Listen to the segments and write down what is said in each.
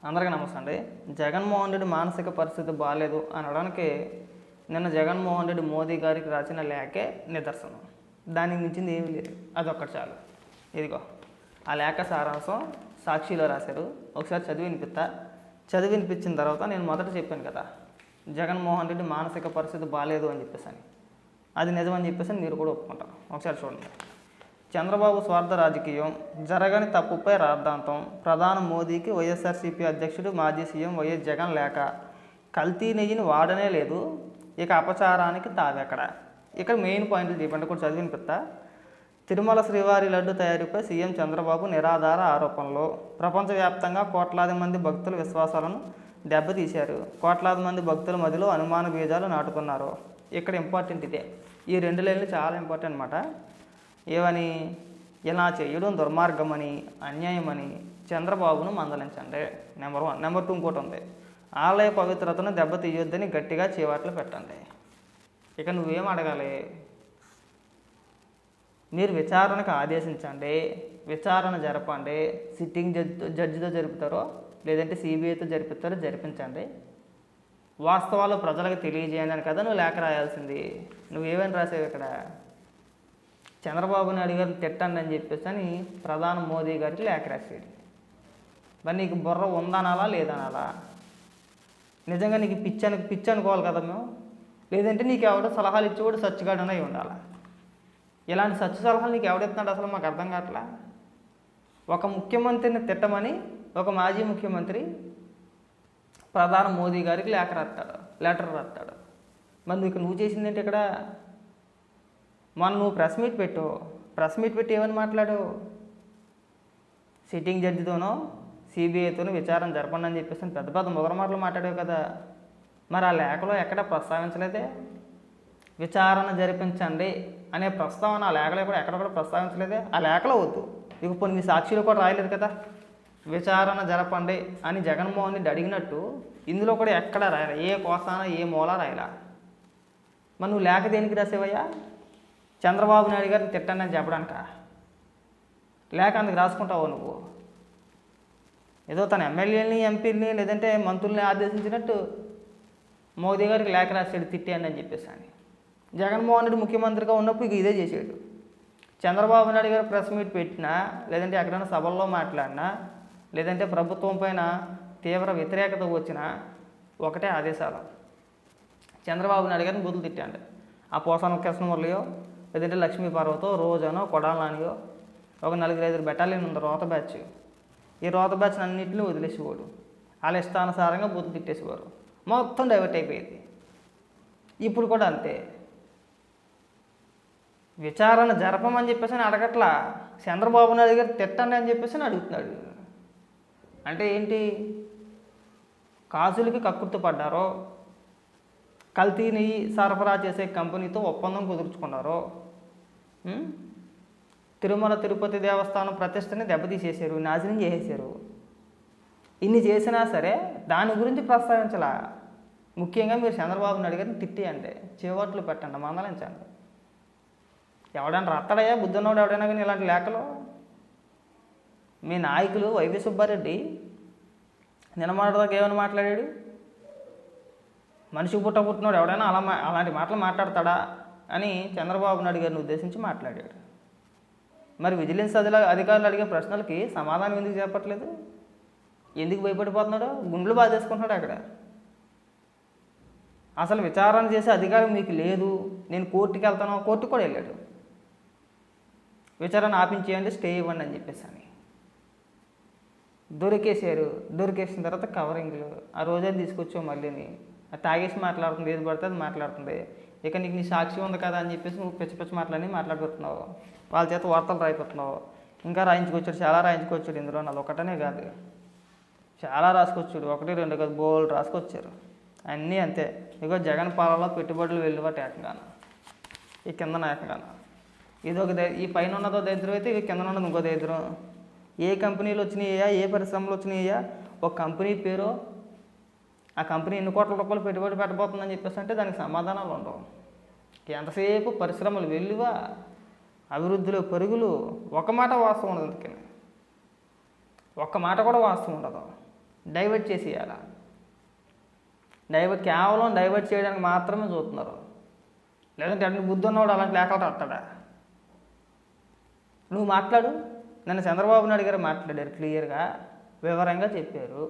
అందరికీ నమస్తే అండి. జగన్మోహన్ రెడ్డి మానసిక పరిస్థితి బాగాలేదు అనడానికి నిన్న జగన్మోహన్ రెడ్డి మోదీ గారికి రాసిన లేఖే నిదర్శనం. దానికి మించింది ఏమీ లేదు, అదొక్కటి చాలు. ఇదిగో ఆ లేఖ సారాంశం సాక్షిలో రాశారు. ఒకసారి చదివి వినిపించిన తర్వాత నేను మొదట చెప్పాను కదా, జగన్మోహన్ రెడ్డి మానసిక పరిస్థితి బాగాలేదు అని చెప్పేసి. అది నిజమని చెప్పేసి మీరు కూడా ఒప్పుకుంటారు. ఒకసారి చూడండి. చంద్రబాబు స్వార్థ రాజకీయం, జరగని తప్పుపై రాద్ధాంతం, ప్రధాని మోదీకి వైఎస్ఆర్సీపీ అధ్యక్షుడు మాజీ సీఎం వైఎస్ జగన్ లేఖ, కల్తీ నెయ్యిని వాడనే లేదు, ఇక అపచారానికి తావెక్కడ. ఇక్కడ మెయిన్ పాయింట్లు చెప్పండి, కూడా చదివి వినిపిస్తా. తిరుమల శ్రీవారి లడ్డు తయారీపై సీఎం చంద్రబాబు నిరాధార ఆరోపణలు. ప్రపంచవ్యాప్తంగా కోట్లాది మంది భక్తుల విశ్వాసాలను దెబ్బతీశారు. కోట్లాది మంది భక్తుల మధ్యలో అనుమాన బీజాలు నాటుకున్నారు. ఇక్కడ ఇంపార్టెంట్ ఇదే, ఈ రెండు లైన్లు చాలా ఇంపార్టెంట్ అనమాట. ఏమని, ఇలా చేయడం దుర్మార్గమని, అన్యాయమని చంద్రబాబును మందలించండి. నెంబర్ 1. నెంబర్ 2 ఇంకోటి ఉంది, ఆలయ పవిత్రతను దెబ్బతీయొద్దని గట్టిగా చేవాట్లు పెట్టండి. ఇక నువ్వేం అడగాలి, మీరు విచారణకు ఆదేశించండి, విచారణ జరపండి. సిట్టింగ్ జడ్జితో జరుపుతారో లేదంటే సిబిఐతో జరిపిస్తారో జరిపించండి. వాస్తవాలు ప్రజలకు తెలియజేయండి అని కదా నువ్వు లేఖ రాయాల్సింది. నువ్వేమని రాసావు ఇక్కడ, చంద్రబాబు నాయుడు గారిని తిట్టండి అని చెప్పేసి అని ప్రధాని మోదీ గారికి లేఖ రాసాడు. మరి నీకు బుర్ర ఉందనాలా లేదనాలా? నిజంగా నీకు పిచ్చి అనుకోవాలి కదా మేము, లేదంటే నీకు ఎవడో సలహాలు ఇచ్చి కూడా సచ్చిగాడనే అయి ఉండాలా? ఇలాంటి సచ్చు సలహాలు నీకు ఎవడెత్తున్నాడు అసలు మాకు అర్థం కావట్లా. ఒక ముఖ్యమంత్రిని తిట్టమని ఒక మాజీ ముఖ్యమంత్రి ప్రధాని మోదీ గారికి లెటర్ రాస్తాడు. మరి నువ్వు చేసిందేంటి ఇక్కడ? మొన్న నువ్వు ప్రెస్ మీట్ పెట్టి ఏమని మాట్లాడావు? సిట్టింగ్ జడ్జితోనో సిబిఐతోనో విచారణ జరపండి అని చెప్పేసి పెద్ద పెద్ద మొగర మాటలు మాట్లాడావు కదా. మరి ఆ లేఖలో ఎక్కడ ప్రస్తావించలేదే? విచారణ జరిపించండి అనే ప్రస్తావన ఆ లేఖలో కూడా ఎక్కడ కూడా ప్రస్తావించలేదే. ఆ లేఖలో వద్దు, ఇక పోనీ మీ సాక్షిలో కూడా రాయలేదు కదా విచారణ జరపండి అని జగన్మోహన్ రెడ్డి అడిగినట్టు. ఇందులో కూడా ఎక్కడ రాయలే, ఏ కోసాన ఏ మూల రాయలా. మరి నువ్వు లేఖ దేనికి రాసేవయ్యా? చంద్రబాబు నాయుడు గారిని తిట్టండి అని చెప్పడానిక? లేక అందుకు రాసుకుంటావు నువ్వు? ఏదో తన ఎమ్మెల్యేని ఎంపీని లేదంటే మంత్రుల్ని ఆదేశించినట్టు మోదీ గారికి లేఖ రాసాడు తిట్టేయండి అని చెప్పేసి అని. జగన్మోహన్ రెడ్డి ముఖ్యమంత్రిగా ఉన్నప్పుడు ఇక ఇదే చేసాడు. చంద్రబాబు నాయుడు గారు ప్రెస్ మీట్ పెట్టినా లేదంటే ఎక్కడైనా సభల్లో మాట్లాడినా లేదంటే ప్రభుత్వం పైన తీవ్ర వ్యతిరేకత వచ్చినా ఒకటే ఆదేశాలు, చంద్రబాబు నాయుడు గారిని బూతులు తిట్టాడు. ఆ పోసాన కృష్ణమురళియో లేదంటే లక్ష్మీ పార్వతో రోజనో కొడాలనానియో ఒక 4-5 బెటాలియన్ ఉంది రోత బ్యాచ్. ఈ రోత బ్యాచ్ అన్నింటినీ వదిలేసేవాడు. వాళ్ళ ఇష్టానుసారంగా బూతులు తిట్టేసేవారు. మొత్తం డైవర్ట్ అయిపోయేది. ఇప్పుడు కూడా అంతే. విచారణ జరపమని చెప్పేసి అని అడగట్లా, చంద్రబాబు నాయుడు గారు తిట్టండి అని చెప్పేసి అని అడుగుతున్నాడు. అంటే ఏంటి, కాసులకి కక్కుర్తి పడ్డారో, కల్తీ నెయ్యి సరఫరా చేసే కంపెనీతో ఒప్పందం కుదుర్చుకున్నారు, తిరుమల తిరుపతి దేవస్థానం ప్రతిష్టని దెబ్బతీసేశారు, నాశనం చేసేసారు. ఇన్ని చేసినా సరే దాని గురించి ప్రస్తావించలా. ముఖ్యంగా మీరు చంద్రబాబు నాయుడు గారిని తిట్టేయండి, చేవట్లు పెట్టండి, మందలించండి. ఎవడైనా రాస్తాడయ్యా బుద్ధున్నవాడు ఎవడైనా కానీ ఇలాంటి లేఖలు? మీ నాయకులు వైవి సుబ్బారెడ్డి నిన్నమాటదాకా ఏమని మాట్లాడాడు? మనిషి పుట్టినోడు ఎవడైనా అలాంటి మాటలు మాట్లాడతాడా అని చంద్రబాబు నాయుడు గారిని ఉద్దేశించి మాట్లాడాడు. మరి విజిలెన్స్ అధికారులు అడిగే ప్రశ్నలకి సమాధానం ఎందుకు చెప్పట్లేదు? ఎందుకు భయపడిపోతున్నాడో గుండెలు బాధేసుకుంటున్నాడు అక్కడ. అసలు విచారణ చేసే అధికారం మీకు లేదు, నేను కోర్టుకి వెళ్తాను, కోర్టుకు కూడా వెళ్ళాడు. విచారణ ఆపించేయండి, స్టే ఇవ్వండి అని చెప్పేసి అని దొరికేసారు. దొరికేసిన తర్వాత కవరింగ్లు ఆ రోజే తీసుకొచ్చావు మళ్ళీని. అది తాగేసి మాట్లాడుతుంది, ఏది పడితే అది మాట్లాడుతుంది. ఇక నీకు నీ సాక్షి ఉంది కదా అని చెప్పేసి నువ్వు పిచ్చి మాట్లాడుతున్నావు. వాళ్ళ చేత వార్తలు రాయిపోతున్నావు. ఇంకా రాయించుకొచ్చాడు, చాలా రాయించుకొచ్చాడు. ఇందులో నాది ఒకటనే కాదు, చాలా రాసుకొచ్చాడు. 1-2 కాదు, బోల్ రాసుకొచ్చారు. అన్నీ అంతే. ఇగో జగన్ పాలలో పెట్టుబడులు వెళ్ళిబట్టి ఏకంగాను, ఈ కింద ఏకంగాను. ఇదొక ఈ పైన ఉన్నదో దరిద్రం అయితే ఇక కింద ఉన్నది ఇంకో దరిద్రం. ఏ కంపెనీలు వచ్చినాయా, ఏ పరిశ్రమలు వచ్చినాయా, ఒక కంపెనీ పేరు, ఆ కంపెనీ ఎన్ని కోట్ల రూపాయలు పెట్టుబడి పెట్టబోతుందని చెప్పేసి అంటే దానికి సమాధానాలు ఉండవు. ఎంతసేపు పరిశ్రమలు వెల్లువా, అభివృద్ధిలో పరుగులు, ఒక మాట వాస్తవం ఉండదు. అందుకని ఒక్క మాట కూడా వాస్తవం ఉండదు. డైవర్ట్ చేసేయాల. కేవలం డైవర్ట్ చేయడానికి మాత్రమే చూస్తున్నారు. లేదంటే అన్ని బుద్ధి ఉన్నవాడు అలాంటి లేఖలు రాస్తాడా? నువ్వు మాట్లాడు. నన్ను చంద్రబాబు నాయుడు గారు మాట్లాడారు, క్లియర్గా వివరంగా చెప్పారు.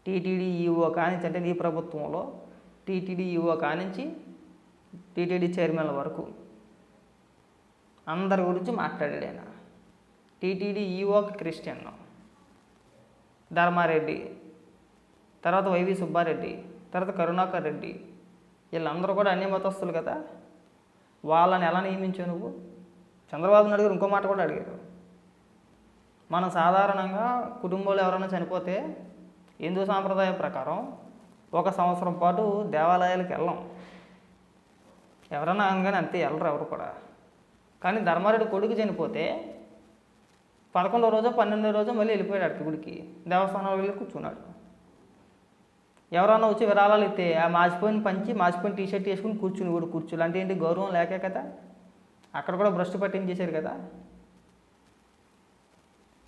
టీటీడీ ఈఓ కానించి, అంటే నీ ప్రభుత్వంలో టీటీడీ ఈఓ కానించి టీటీడీ చైర్మన్ల వరకు అందరి గురించి మాట్లాడాడు ఆయన. టీటీడీ ఈఓకి క్రిస్టియన్ ధర్మారెడ్డి, తర్వాత వైవి సుబ్బారెడ్డి, తర్వాత కరుణాకర్ రెడ్డి, వీళ్ళందరూ కూడా అన్ని మతస్థులు కదా. వాళ్ళని ఎలా నియమించావు నువ్వు? చంద్రబాబు నాయుడు గారు ఇంకో మాట కూడా అడిగారు. మనం సాధారణంగా కుటుంబంలో ఎవరైనా చనిపోతే హిందూ సాంప్రదాయం ప్రకారం 1 సంవత్సరం పాటు దేవాలయాలకు వెళ్ళాం. ఎవరైనా అనగానే అంతే, వెళ్ళరు ఎవరు కూడా. కానీ ధర్మారెడ్డి కొడుకు చనిపోతే 11వ రోజు 12వ రోజు మళ్ళీ వెళ్ళిపోయాడు అక్కడికి, గుడికి, దేవస్థానంలో వెళ్ళి కూర్చున్నాడు. ఎవరన్నా వచ్చి విరాళాలు ఇస్తే ఆ మాసిపోయిన టీషర్ట్ వేసుకుని కూర్చుని అంటే ఏంటి, గౌరవం లేకే కదా. అక్కడ కూడా భ్రష్టు పట్టించేశారు కదా.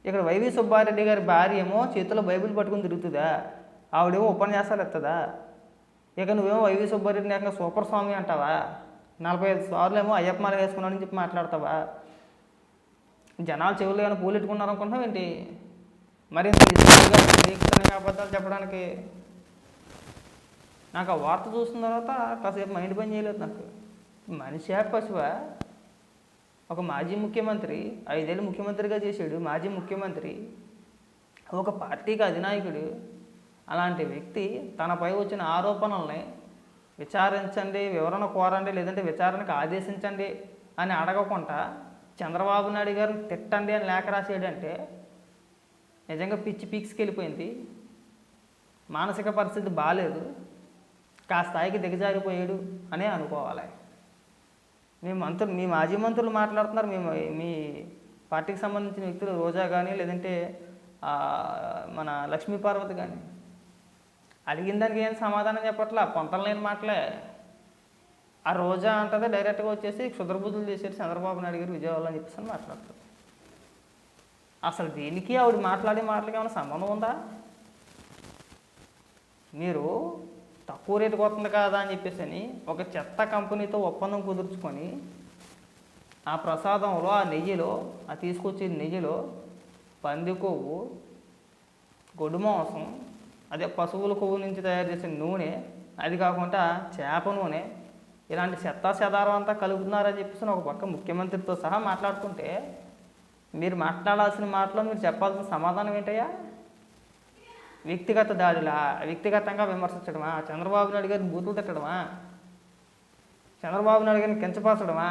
ఇక్కడ వైవి సుబ్బారెడ్డి గారి భార్య ఏమో చేతిలో బైబిల్ పట్టుకుని తిరుగుతుందా, ఆవిడేమో ఉపన్యాసాలు ఎత్తదా. ఇక నువ్వేమో వైవి సుబ్బారెడ్డిని ఏకంగా సూపర్ స్వామి అంటావా? 45 సార్లు ఏమో అయ్యప్ప మాల వేసుకున్నాడని చెప్పి మాట్లాడతావా? జనాలు చెవులు ఏమైనా పూలెట్టుకున్నారు అనుకుంటున్నావు ఏంటి? మరి అబద్ధాలు చెప్పడానికి. నాకు ఆ వార్త చూసిన తర్వాత కాసేపు మైండ్ పని చేయలేదు. నాకు మనిషి పశువా? ఒక మాజీ ముఖ్యమంత్రి 5 ఏళ్ళు ముఖ్యమంత్రిగా చేశాడు, మాజీ ముఖ్యమంత్రి, ఒక పార్టీకి అధినాయకుడు. అలాంటి వ్యక్తి తనపై వచ్చిన ఆరోపణల్ని విచారించండి, వివరణ కోరండి, లేదంటే విచారణకు ఆదేశించండి అని అడగకుండా చంద్రబాబు నాయుడు గారిని తిట్టండి అని లేఖ రాసేయడంటే నిజంగా పిచ్చి పీక్స్కి వెళ్ళిపోయింది. మానసిక పరిస్థితి బాగాలేదు, ఆ స్థాయికి దిగజారిపోయాడు అనే అనుకోవాలి. మీ మాజీ మంత్రులు మాట్లాడుతున్నారు, మీ పార్టీకి సంబంధించిన వ్యక్తులు రోజా కానీ, లేదంటే మన లక్ష్మీపార్వతి కానీ, అడిగిన దానికి ఏం సమాధానం చెప్పట్లా, పొంతలు లేని మాటలే. ఆ రోజా అంటదే డైరెక్ట్గా వచ్చేసి క్షుద్రబుద్ధులు చేసేది చంద్రబాబు నాయుడు గారు విజయవాడలో అని చెప్పేసి మాట్లాడుతుంది. అసలు దీనికి ఆవిడ మాట్లాడే మాటలకి ఏమైనా సంబంధం ఉందా? మీరు తక్కువ రేటుకి వస్తుంది కదా అని చెప్పేసి ఒక చెత్త కంపెనీతో ఒప్పందం కుదుర్చుకొని ఆ ప్రసాదంలో, ఆ నెయ్యిలో, ఆ తీసుకొచ్చే నెయ్యిలో పంది కొవ్వు, గొడ్డు మాంసం, అదే పశువుల కొవ్వు నుంచి తయారు చేసిన నూనె, అది కాకుండా చేప నూనె, ఇలాంటి చెదారం అంతా కలుపుతున్నారని చెప్పేసి ఒక పక్క ముఖ్యమంత్రితో సహా మాట్లాడుతుంటే మీరు మాట్లాడాల్సిన మాటలో మీరు చెప్పాల్సిన సమాధానం ఏంటయ్యా? వ్యక్తిగత దాడిలా, వ్యక్తిగతంగా విమర్శించడమా, చంద్రబాబు నాయుడు గారిని బూతులు తిట్టడమా, చంద్రబాబు నాయుడు గారిని కించపరచడమా?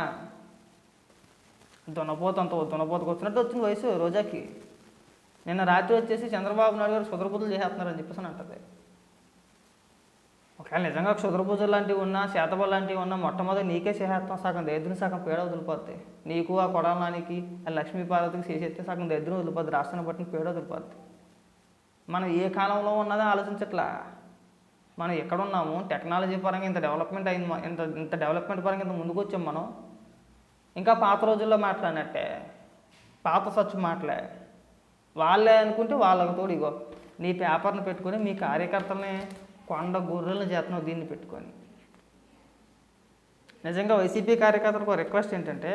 దున్నపోతకు వచ్చినట్టు వచ్చింది వయసు రోజాకి. నిన్న రాత్రి వచ్చేసి చంద్రబాబు నాయుడు గారు క్షుద్రబుద్ధులు చేసేస్తున్నారని చెప్పేసి అని అంటది. ఒకవేళ నిజంగా క్షుద్రబుద్ధులు లాంటివి ఉన్నా, చేతబలు లాంటివి ఉన్నా, మొట్టమొదటి నీకే చేసేస్తాం, సగం దరిద్రం సగం పేడ వదిలిపోద్ది. నీకు ఆ కొడాలానికి ఆ లక్ష్మీపార్వతికి చేసేస్తే సగం దరిద్రం వదిలిపోద్ది, రాష్ట్రాన్ని బట్టి పేడ వదిలిపోద్ది. మనం ఏ కాలంలో ఉన్నదో ఆలోచించట్లా. మనం ఎక్కడున్నాము, టెక్నాలజీ పరంగా ఇంత డెవలప్మెంట్ అయింది, ఇంత డెవలప్మెంట్ పరంగా ఇంత ముందుకు వచ్చాం మనం. ఇంకా పాత రోజుల్లో మాట్లాడినట్టే, పాత సచ్చు మాటలే. వాళ్ళే అనుకుంటే వాళ్ళకు తోడు ఇగో నీ పేపర్ని పెట్టుకొని మీ కార్యకర్తల్ని కొండ గొర్రెలను చేతనం దీన్ని పెట్టుకొని. నిజంగా వైసీపీ కార్యకర్తలకు రిక్వెస్ట్ ఏంటంటే,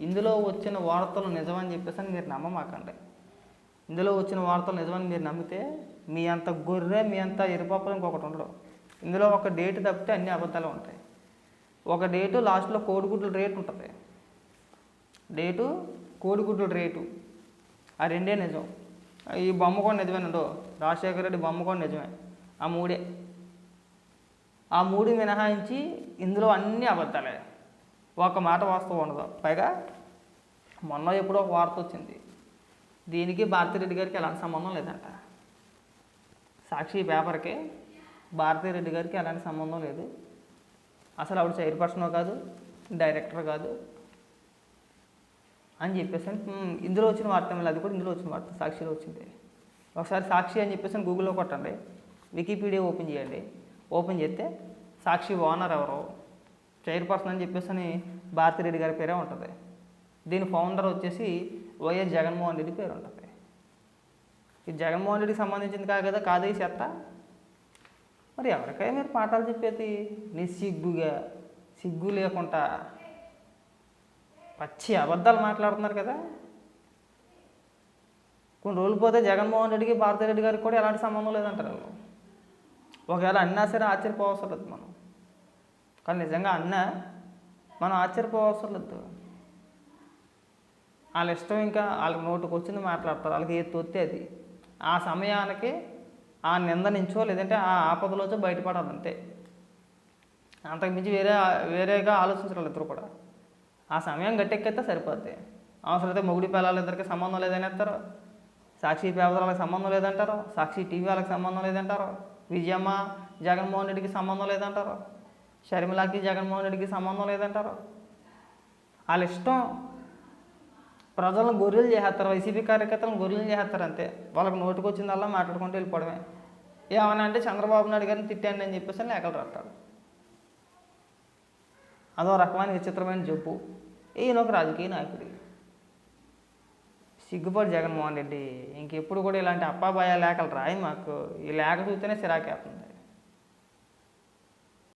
ఇందులో వచ్చిన వార్తలు నిజమని చెప్పేసి మీరు నమ్మమాకండి. ఇందులో వచ్చిన వార్తలు నిజమని మీరు నమ్మితే మీ అంత గొర్రె, మీ అంత ఎరుపప్పులు ఇంకొకటి ఉండడు. ఇందులో ఒక డేటు తప్పితే అన్ని అబద్ధాలు ఉంటాయి. ఒక డేటు లాస్ట్లో కోడిగుడ్ల రేటు ఉంటుంది, డేటు కోడిగుడ్ల రేటు, ఆ రెండే నిజం. ఈ బొమ్మ కూడా నిజమేనండో, రాజశేఖర రెడ్డి బొమ్మ కూడా నిజమే. ఆ మూడు మినహాయించి ఇందులో అన్నీ అబద్ధాలే, ఒక మాట వాస్తవం ఉండదు. పైగా మొన్న ఎప్పుడో ఒక వార్త వచ్చింది, దీనికి భారతిరెడ్డి గారికి ఎలాంటి సంబంధం లేదంట. సాక్షి పేపర్కి భారతిరెడ్డి గారికి ఎలాంటి సంబంధం లేదు. అసలు ఆవిడ చైర్పర్సన్ కాదు, డైరెక్టర్ కాదు అని చెప్పేసి ఇందులో వచ్చిన వార్త. అది కూడా ఇందులో వచ్చిన వార్త, సాక్షిలో వచ్చింది. ఒకసారి సాక్షి అని చెప్పేసి గూగుల్లో కొట్టండి, వికీపీడియా ఓపెన్ చేయండి. ఓపెన్ చేస్తే సాక్షి ఓనర్ ఎవరో, చైర్పర్సన్ అని చెప్పేసి భారతిరెడ్డి గారి పేరే ఉంటుంది. దీని ఫౌండర్ వచ్చేసి వైఎస్ జగన్మోహన్ రెడ్డి పేరు ఉంటుంది. ఇది జగన్మోహన్ రెడ్డికి సంబంధించింది కాదు కదా, కాదు ఈ చెత్త. మరి ఎవరికైనా మీరు పాఠాలు చెప్పేది నిస్సిగ్గుగా, సిగ్గు లేకుండా పచ్చి అబద్ధాలు మాట్లాడుతున్నారు కదా. కొన్ని రోజులు పోతే జగన్మోహన్ రెడ్డికి భారతిరెడ్డి గారికి కూడా ఎలాంటి సంబంధం లేదంటారు వాళ్ళు. ఒకవేళ అన్నా సరే ఆశ్చర్యపోవసరం లేదు మనం. కానీ నిజంగా అన్నా మనం ఆశ్చర్యపోవసరం లేదు. వాళ్ళ ఇష్టం, ఇంకా వాళ్ళకి నోటుకు వచ్చింది మాట్లాడతారు, వాళ్ళకి ఏది తోస్తే అది. ఆ సమయానికి ఆ నింద నుంచో లేదంటే ఆ ఆపదలోచో బయటపడాలి అంతే. అంతకుమించి వేరేగా ఆలోచించడం ఇద్దరు కూడా. ఆ సమయం గట్టెక్కితే సరిపోద్ది. అవసరమైతే మొగుడి పిల్లలు ఇద్దరికి సంబంధం లేదని అంటారు, సాక్షి పేపర్ వాళ్ళకి సంబంధం లేదంటారు, సాక్షి టీవీ వాళ్ళకి సంబంధం లేదంటారు, విజయమ్మ జగన్మోహన్ రెడ్డికి సంబంధం లేదంటారు, షర్మిలాకి జగన్మోహన్ రెడ్డికి సంబంధం లేదంటారు. వాళ్ళ ఇష్టం. ప్రజలను గొర్రెలు చేసేస్తారు, వైసీపీ కార్యకర్తలను గొర్రెలు చేసేస్తారు అంతే. వాళ్ళకి నోటుకు వచ్చిందల్లా మాట్లాడుకుంటూ వెళ్ళిపోవడమే. ఏమన్నా అంటే చంద్రబాబు నాయుడు గారిని తిట్టాను అని చెప్పేసి లేఖలు రాస్తాడు. అదో రకమైన విచిత్రమైన జబ్బు. ఈయన ఒక రాజకీయ నాయకుడు. సిగ్గుపడి జగన్మోహన్ రెడ్డి ఇంకెప్పుడు కూడా ఇలాంటి అప్పాబాయ లేఖలు రాయి మాకు. ఈ లేఖ చూస్తేనే చిరాకేస్తుంది.